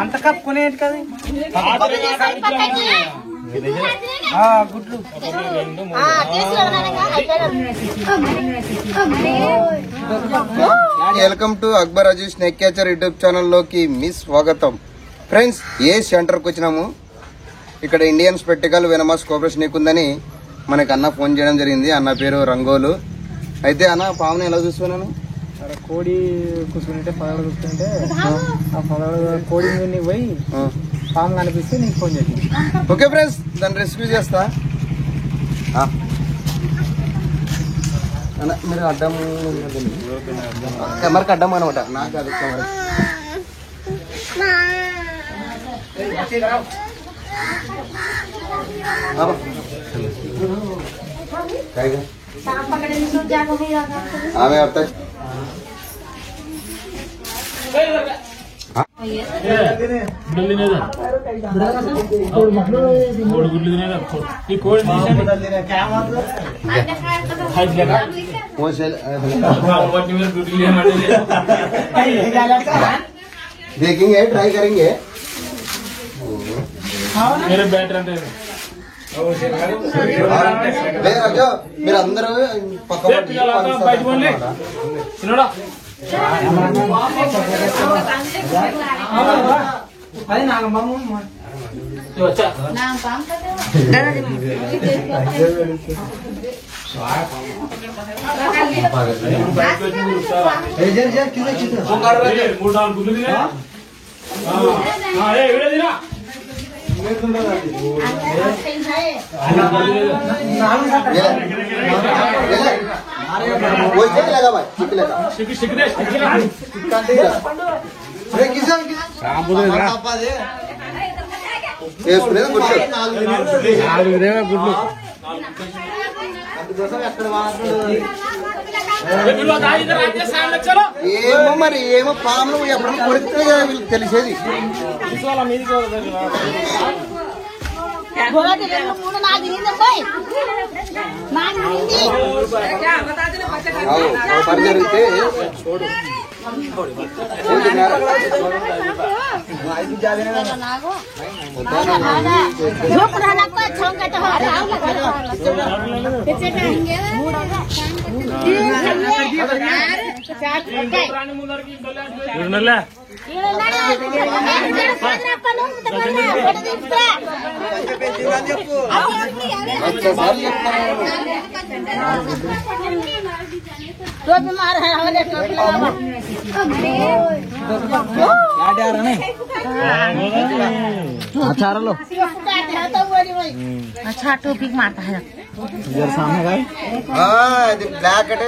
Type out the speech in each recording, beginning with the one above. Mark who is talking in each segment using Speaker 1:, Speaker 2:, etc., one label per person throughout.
Speaker 1: అంత కప్పుకునేది కదా గుడ్లు.
Speaker 2: Welcome to Akbar Aziz snake catcher YouTube channel లోకి మీ స్వాగతం. ఫ్రెండ్స్, ఏ సెంటర్కి వచ్చినాము. ఇక్కడ ఇండియన్ స్పెక్టికల్ వెనమాస్ కోఆపరేషన్ ఉందని మనకి అన్న ఫోన్ చేయడం జరిగింది. అన్న పేరు రంగోలు. అయితే అన్న పాముని ఎలా చూస్తున్నాను,
Speaker 1: కోడి కూర్చుంటే పదవులు కూర్చుంటే ఆ పదవులు కోడి మీద పోయి పాము కనిపిస్తే నీకు ఫోన్ చేసి.
Speaker 2: ఓకే ఫ్రెండ్స్, దాన్ని రెస్క్యూ చేస్తా. అన్న మీరు అడ్డం కెమెరాకి అడ్డం అనమాట. నాకు అది కెమెరా ఆమె అవుతాయి. देखेंगे, ट्राई करेंगे.
Speaker 3: मेरे बैटर
Speaker 2: మీరు అందరూ పక్క
Speaker 1: అది నాకు ఏమో మరి ఏమో పాములు ఎప్పుడన్నా కొడితే వీళ్ళకి తెలిసేది. జరిగితే చూడు
Speaker 4: अच्छा टोपी मारता है
Speaker 2: బ్లాక్ అంటే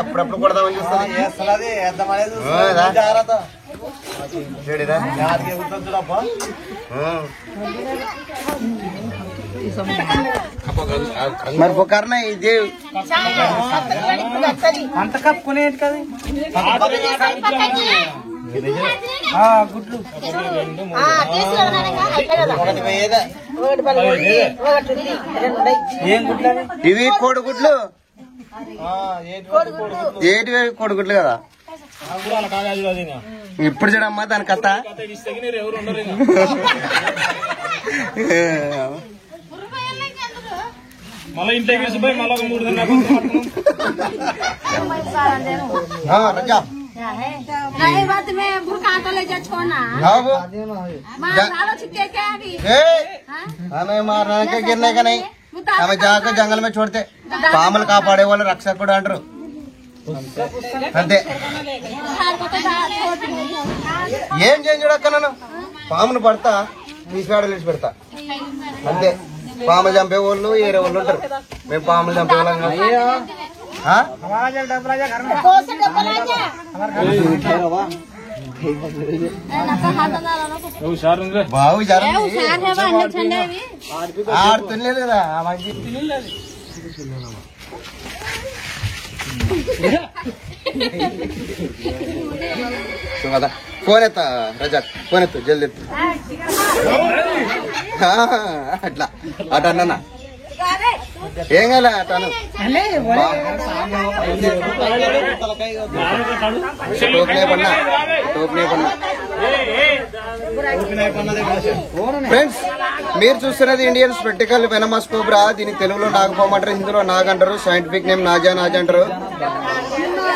Speaker 2: ఎప్పుడప్పుడు కొడదామని చూస్తుంది. మరి పొక్కర్న ఇది
Speaker 1: అంత కప్పుకునేది కదా గుడ్లు. ఏం గుడ్లు
Speaker 2: ఇవి కోడిగుడ్లు. ఏటివి కోడిగుడ్లు కదా. ఇప్పుడు చూడమ్మా దాని కథ.
Speaker 3: మళ్ళీ ఇంటికి తీసుకుపోయి మళ్ళీ ఒక 3 దినాలు
Speaker 4: नहीं बात में बुरका तो ले जाचको ना मारो छिके क्या अभी
Speaker 2: हमें मारने के गिरने का नहीं. हमें जाकर जंगल में छोड़ते. పాములు కాపాడే వాళ్ళు రక్షకుడు అంటారు అంతే. ఏం చేయించడక్క నన్ను పామును పడతా తీసిపాడలు ఇచ్చి పెడతా అంతే. పాము చంపే వాళ్ళు ఏరే వాళ్ళు ఉంటారు. మేము పాములు చంపే వాళ్ళం బాగు ఆడుతులేదు కదా. ఫోన్ ఎత్తా రజాక్, ఫోన్ ఎత్తు జల్దీ ఎత్తు. అట్లా అట అన్న ఏం కాలే తను ఫ్రెండ్స్ మీరు చూస్తున్నది ఇండియన్ స్పెక్టికల్ వెనమస్ కోబ్రా. దీనికి తెలుగులో నాగపాము అంటారు, హిందీలో నాగ్ అంటారు, సైంటిఫిక్ నేమ్ నాజా అంటారు.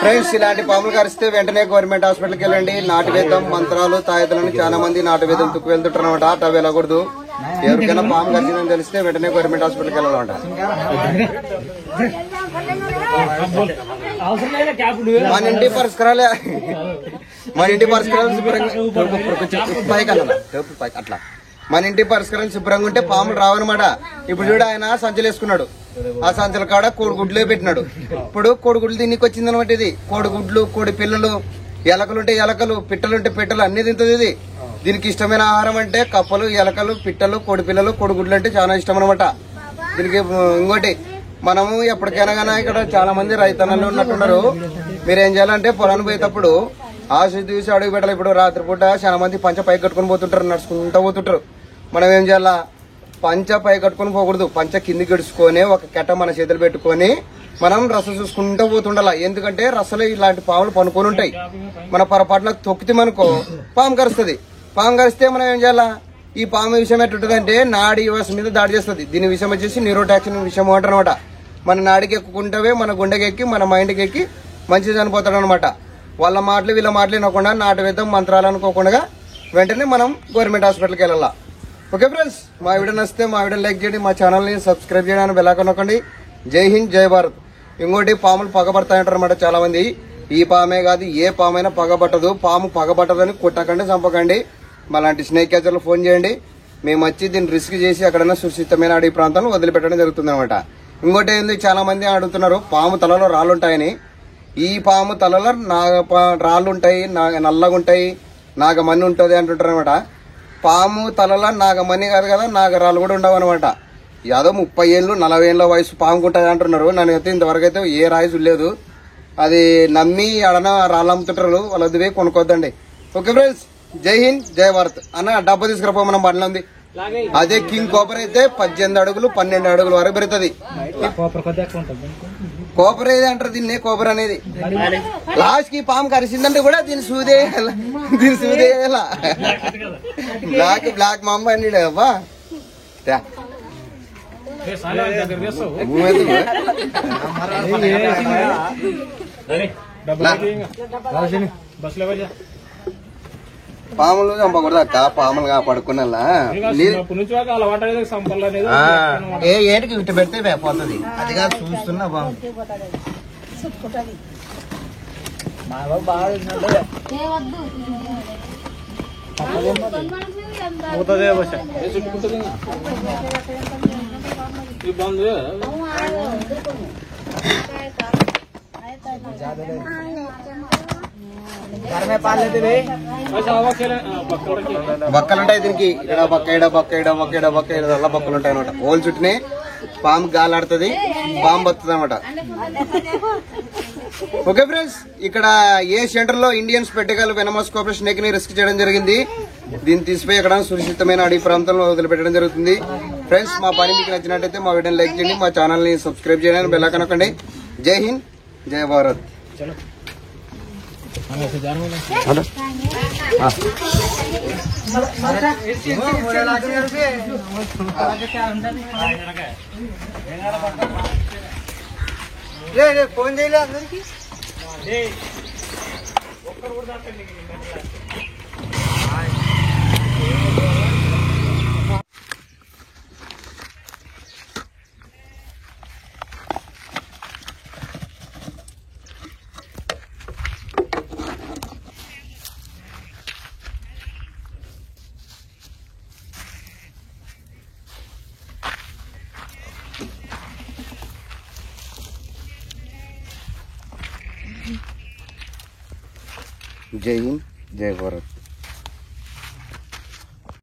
Speaker 2: ఫ్రెండ్స్ ఇలాంటి పాములు కరిస్తే వెంటనే గవర్నమెంట్ హాస్పిటల్కి వెళ్ళండి. నాటు వేద్దాం మంత్రాలు తాయతలను చాలా మంది నాటు వేదం తుక్కు వెళ్తుంటారు అనమాట. అటు వెళ్ళకూడదు. ఎవరికైనా పాము కరిచిందని తెలిస్తే వెంటనే గవర్నమెంట్ హాస్పిటల్కి వెళ్ళాలంట. మన ఇంటి పరిష్కారాలే అట్లా మన ఇంటి పరిష్కారం శుభ్రంగా ఉంటే పాములు రావన్నమాట. ఇప్పుడు చూడు ఆయన సంచులు వేసుకున్నాడు, ఆ సంచుల కాడ కోడిగుడ్లే పెట్టినాడు. ఇప్పుడు కోడిగుడ్లు దీనికి వచ్చింది అనమాట. ఇది కోడిగుడ్లు, కోడి పిల్లలు, ఎలకలుంటే ఎలకలు, పిట్టలుంటే పిట్టలు అన్ని తింటుంది ఇది. దీనికి ఇష్టమైన ఆహారం అంటే కప్పలు, ఎలకలు, పిట్టలు, కోడి పిల్లలు, కోడిగుడ్లు అంటే చాలా ఇష్టం అనమాట దీనికి. ఇంకోటి మనము ఎప్పటికైనా కానీ ఇక్కడ చాలా మంది రైతన్నలు ఉన్నట్టున్నారు. మీరేం చేయాలంటే పొలానికి పోయేటప్పుడు ఆశ తీసి అడుగు పెట్టాలి. ఇప్పుడు రాత్రిపూట చాలా మంది పంచ పై కట్టుకుని పోతుంటారు, నడుచుకుంటూ పోతుంటారు. మనం ఏం చేయాలా, పంచ పై కట్టుకుని పోకూడదు. పంచ కింది గడుచుకొని ఒక కెట్ట మన చేతులు పెట్టుకొని మనం రస చూసుకుంటూ పోతుండాల. ఎందుకంటే రసలు ఇలాంటి పాములు పనుకొని ఉంటాయి. మన పొరపాటున తొక్కితే మనకో పాము కరుస్తుంది. పాము కరిస్తే మనం ఏం చేయాలా, ఈ పాము విషయం ఎట్టుంటదంటే నాడి వ్యవస్థ మీద దాడి చేస్తుంది. దీని విషయం వచ్చేసి న్యూరోటాక్సిన్ విషయం అంటారు అనమాట. మన నాడికి ఎక్కుకుంటే మన గుండెకి ఎక్కి మన మైండ్కి ఎక్కి మంచిగా చనిపోతాడు అనమాట. వాళ్ళ మాటలు వీళ్ళ మాటలు వినకుండా నాటు వేద్దాం మంత్రాలు అనుకోకుండా వెంటనే మనం గవర్నమెంట్ హాస్పిటల్కి వెళ్ళాలా. ఓకే ఫ్రెండ్స్, మా వీడియో నచ్చితే మా వీడియో లైక్ చేయండి, మా ఛానల్ని సబ్స్క్రైబ్ చేయడానికి బెల్ ఐకాన్ నొక్కండి. జై హింద్, జై భారత్. ఇంకోటి పాములు పగబడతాయంటారు అనమాట చాలా మంది. ఈ పామే కాదు ఏ పామైనా పగబట్టదు. పాము పగబట్టదని కొట్టకండి, చంపకండి. అలాంటి స్నేక్ క్యాచర్లు ఫోన్ చేయండి. మేము వచ్చి దీన్ని రిస్క్ చేసి అక్కడైనా సురక్షితమైన అడవి ప్రాంతాలను వదిలిపెట్టడం జరుగుతుంది అనమాట. ఇంకోటి ఏంది, చాలా మంది అడుగుతున్నారు పాము తలలో రాళ్ళు ఉంటాయని. ఈ పాము తలలో రాళ్ళు ఉంటాయి, నల్లగా ఉంటాయి, నాగమణి ఉంటుంది అంటుంటారు అనమాట. పాము తలలో నాగమణి కాదు కదా, నాగరాళ్ళు కూడా ఉండవు అనమాట. ఏదో 30 ఏళ్ళు 40 ఏళ్ళ వయసు పాముకుంటుంది అంటున్నారు. నాకైతే ఇంతవరకు అయితే ఏ రాయి చూడలేదు. అది నమ్మి అడన రాళ్ళు అమ్ముతుంటారు, వాళ్ళది పోయి కొనుక్కోద్దండి. ఓకే ఫ్రెండ్స్, జై హింద్, జై భారత్. అన్న డబ్బా తీసుకురాపో, మనం బండ్లో ఉంది. అదే కింగ్ కోపర్ అయితే 18 అడుగులు 12 అడుగుల వరకు పెరుగుతుంది. కోపర్ ఏది అంటారు దీన్ని, కోపర్ అనేది. లాస్ట్ కి పాము కరిసిందంటే కూడా దీని సూదేయాల బ్లాక్ మా అమ్మ అండి అవ్వా. పాములు చంపకూడదు అక్క, పాములు పడుకున్నా ఏంటికి ఇటు పెడితే పోతుంది. అదిగా చూస్తున్నా పాము బక్కలు ఉంటాయి దీనికి. ఇడ బక్క ఇడ బక్క ఇడ బక్క ఇడ బక్క ఇడ బక్కలు ఉంటాయి అనమాట. ఓల్ చుట్టూనే పాము గాలాడుతుంది, పాము బతుతుంది అనమాట. ఓకే ఫ్రెండ్స్, ఇక్కడ ఏ సెంటర్ లో Indian spectacle venomous cobra snake ని రిస్క్ చేయడం జరిగింది. దీన్ని తీసిపోయి ఎక్కడ సురక్షితమైన అడవి ప్రాంతంలో వదిలిపెట్టడం జరుగుతుంది. ఫ్రెండ్స్, మా పని మీకు నచ్చినట్టయితే మా వీడియోని లైక్ చేయండి, మా ఛానల్ ని సబ్స్క్రైబ్ చేయడానికి బెల్ ఐకాన్ నొక్కండి. జై హింద్, జై భారత్. ఫోన్ చేయలే అందరికి. जय हिंद, जय भारत.